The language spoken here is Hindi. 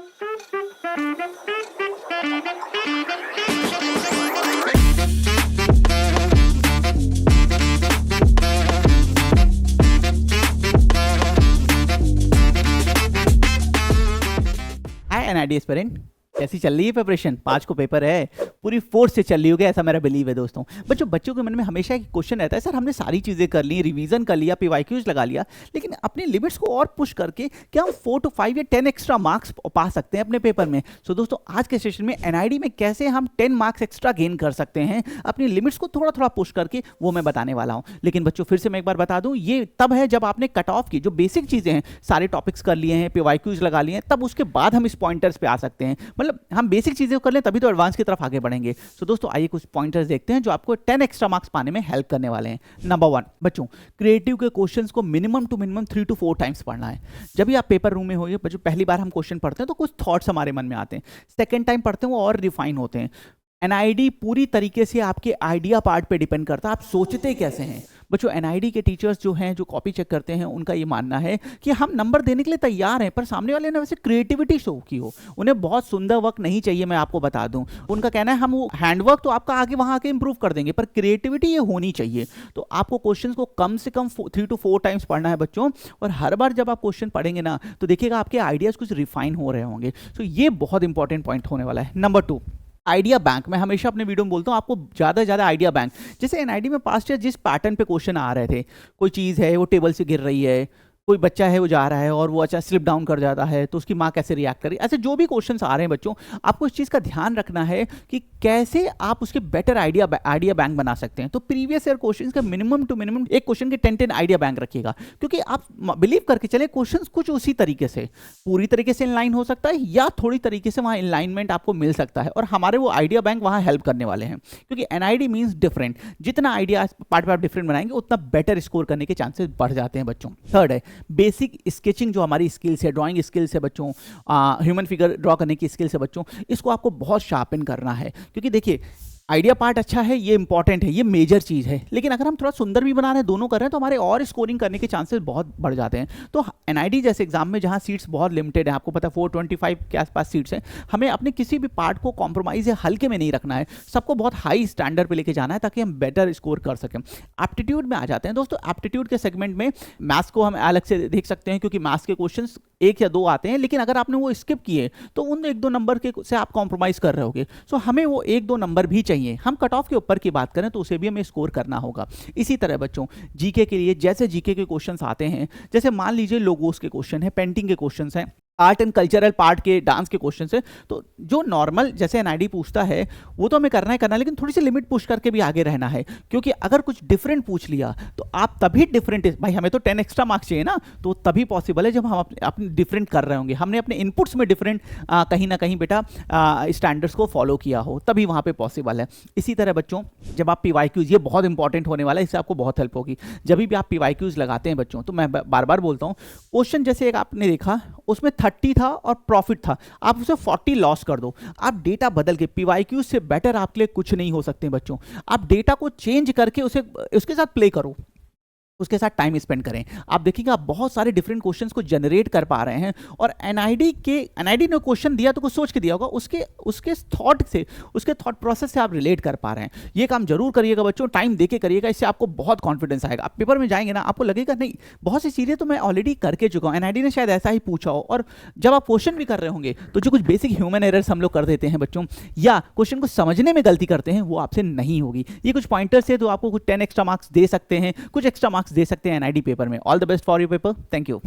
हाय एनआईडी एस्पिरेंट, कैसी चल रही है प्रिपरेशन? 5 को पेपर है, पूरी फोर्स से चल रही होगी ऐसा मेरा बिलीव है दोस्तों। बच्चों के मन में हमेशा एक क्वेश्चन रहता है, सर हमने सारी चीज़ें कर ली, रिवीजन कर लिया, पीवाईक्यूज लगा लिया, लेकिन अपने लिमिट्स को और पुश करके क्या हम 4 to 5 या 10 एक्स्ट्रा मार्क्स पा सकते हैं अपने पेपर में? सो दोस्तों आज के सेशन में एनआईडी में कैसे हम 10 मार्क्स एक्स्ट्रा गेन कर सकते हैं अपनी लिमिट्स को थोड़ा थोड़ा पुश करके, वो मैं बताने वाला हूँ। लेकिन बच्चों फिर से मैं एक बार बता दूँ, ये तब है जब आपने कट ऑफ की जो बेसिक चीज़ें हैं, सारे टॉपिक्स कर लिए हैं, पीवाईक्यूज लगा लिए हैं, तब उसके बाद हम इस पॉइंटर्स पे आ सकते हैं। मतलब हम बेसिक चीज़ें कर लें तभी तो एडवांस की तरफ आगे बढ़ेंगे। सो दोस्तों आइए कुछ पॉइंटर्स देखते हैं जो आपको 10 एक्स्ट्रा मार्क्स पाने में हेल्प करने वाले हैं। नंबर 1 बच्चों, क्रिएटिव के क्वेश्चंस को minimum two minimum 3 to 4 times पढ़ना है। जब भी आप पेपर रूम में होइए बच्चों, पहली बार हम क्वेश्चन पढ़ते हैं तो कुछ थॉट्स हमारे मन में आते हैं, सेकेंड टाइम पढ़ते हैं वो और रिफाइन होते हैं। एनआईडी पूरी तरीके से आपके आइडिया पार्ट पे डिपेंड करता है, आप सोचते कैसे हैं। बच्चों एनआईडी के टीचर्स जो हैं, जो कॉपी चेक करते हैं, उनका ये मानना है कि हम नंबर देने के लिए तैयार हैं, पर सामने वाले ने वैसे क्रिएटिविटी शो की हो, उन्हें बहुत सुंदर वर्क नहीं चाहिए। मैं आपको बता दूं, उनका कहना है हम वो हैंडवर्क तो आपका आगे वहां आके इंप्रूव कर देंगे, पर क्रिएटिविटी ये होनी चाहिए। तो आपको क्वेश्चन को कम से कम 3 to 4 टाइम्स पढ़ना है बच्चों, और हर बार जब आप क्वेश्चन पढ़ेंगे ना तो देखिएगा आपके आइडियाज कुछ रिफाइन हो रहे होंगे। तो ये बहुत इंपॉर्टेंट पॉइंट होने वाला है। Number 2 idea bank. मैं हमेशा अपने वीडियो में बोलता हूँ आपको ज़्यादा से ज़्यादा आइडिया बैंक। जैसे एनआईडी में पास्ट ईयर जिस पैटर्न पे क्वेश्चन आ रहे थे, कोई चीज़ है वो टेबल से गिर रही है, कोई बच्चा है वो जा रहा है और वो अच्छा स्लिप डाउन कर जाता है तो उसकी माँ कैसे रिएक्ट करेगी, ऐसे जो भी क्वेश्चंस आ रहे हैं बच्चों, आपको इस चीज़ का ध्यान रखना है कि कैसे आप उसके बेटर आइडिया बैंक बना सकते हैं। तो प्रीवियस ईयर क्वेश्चंस का मिनिमम टू मिनिमम एक क्वेश्चन के 10 आइडिया बैंक रखिएगा, क्योंकि आप बिलीव करके चले क्वेश्चंस कुछ उसी तरीके से पूरी तरीके से इनलाइन हो सकता है या थोड़ी तरीके से वहाँ इनलाइनमेंट आपको मिल सकता है, और हमारे वो आइडिया बैंक वहाँ हेल्प करने वाले हैं। क्योंकि एनआईडी मीन्स डिफरेंट, जितना आइडिया पार्ट पार्ट डिफरेंट बनाएंगे उतना बेटर स्कोर करने के चांसेस बढ़ जाते हैं बच्चों। थर्ड है बेसिक स्केचिंग, जो हमारी स्किल्स है, ड्राइंग स्किल्स है बच्चों, ह्यूमन फिगर ड्रॉ करने की स्किल्स है बच्चों, इसको आपको बहुत शार्पन करना है। क्योंकि देखिए आइडिया पार्ट अच्छा है, ये इंपॉर्टेंट है, ये मेजर चीज़ है, लेकिन अगर हम थोड़ा सुंदर भी बना रहे हैं, दोनों कर रहे हैं, तो हमारे और स्कोरिंग करने के चांसेस बहुत बढ़ जाते हैं। तो एनआईडी जैसे एग्जाम में जहाँ सीट्स बहुत लिमिटेड है, आपको पता है 425 के आसपास सीट्स हैं, हमें अपने किसी भी पार्ट को कॉम्प्रोमाइज़ या हल्के में नहीं रखना है, सबको बहुत हाई स्टैंडर्ड पे लेके जाना है ताकि हम बेटर स्कोर कर सकें। एप्टीट्यूड में आ जाते हैं दोस्तों। एप्टीट्यूड के सेगमेंट में मैथ्स को हम अलग से देख सकते हैं, क्योंकि मैथ्स के क्वेश्चन 1 या 2 आते हैं, लेकिन अगर आपने वो स्किप किए तो उन 1-2 नंबर के से आप कॉम्प्रोमाइज़ कर रहे होगे। सो हमें वो 1-2 नंबर भी चाहिए। हम कट ऑफ के ऊपर की बात करें तो उसे भी हमें स्कोर करना होगा। इसी तरह बच्चों जीके के लिए जैसे जीके के क्वेश्चंस आते हैं, जैसे मान लीजिए लोगोस के क्वेश्चन है, पेंटिंग के क्वेश्चंस हैं, आर्ट एंड कल्चरल पार्ट के डांस के क्वेश्चन है, तो जो नॉर्मल जैसे एनआईडी पूछता है वो तो हमें करना है, लेकिन थोड़ी सी लिमिट पुश करके भी आगे रहना है। क्योंकि अगर कुछ डिफरेंट पूछ लिया तो आप तभी डिफरेंट, भाई हमें तो 10 एक्स्ट्रा मार्क्स चाहिए ना, तो तभी पॉसिबल है जब हम अपने डिफरेंट कर रहे होंगे, हमने अपने इनपुट्स में डिफरेंट कहीं ना कहीं बेटा स्टैंडर्ड्स को फॉलो किया हो, तभी वहाँ पर पॉसिबल है। इसी तरह बच्चों जब आप पीवाईक्यूज, ये बहुत इंपॉर्टेंट होने वाला है, इससे आपको बहुत हेल्प होगी। जब भी आप पीवाईक्यूज लगाते हैं बच्चों, तो मैं बार बार बोलता हूँ, क्वेश्चन जैसे एक आपने देखा उसमें 30 था और प्रॉफिट था, आप उसे 40 लॉस कर दो, आप डेटा बदल के, पीवाईक्यू से बेटर आपके लिए कुछ नहीं हो सकते बच्चों। आप डेटा को चेंज करके उसे उसके साथ प्ले करो, उसके साथ टाइम स्पेंड करें। आप देखिएगा आप बहुत सारे डिफरेंट क्वेश्चंस को जनरेट कर पा रहे हैं, और एनआईडी ने क्वेश्चन दिया तो कुछ सोच के दिया होगा, उसके थॉट से, उसके थॉट प्रोसेस से आप रिलेट कर पा रहे हैं। ये काम जरूर करिएगा बच्चों, टाइम देके करिएगा, इससे आपको बहुत कॉन्फिडेंस आएगा। आप पेपर में जाएंगे ना, आपको लगेगा नहीं बहुत सी चीज़ें तो मैं ऑलरेडी करके चुका हूँ, एनआईडी ने शायद ऐसा ही पूछा हो। और जब आप क्वेश्चन भी कर रहे होंगे तो जो कुछ बेसिक ह्यूमन एरर्स हम लोग कर देते हैं बच्चों, या क्वेश्चन को समझने में गलती करते हैं, वो आपसे नहीं होगी। ये कुछ पॉइंटर्स है तो आपको कुछ 10 एक्स्ट्रा मार्क्स दे सकते हैं, कुछ एक्स्ट्रा मार्क्स दे सकते हैं एनआईडी पेपर में। All the best for your paper. Thank you.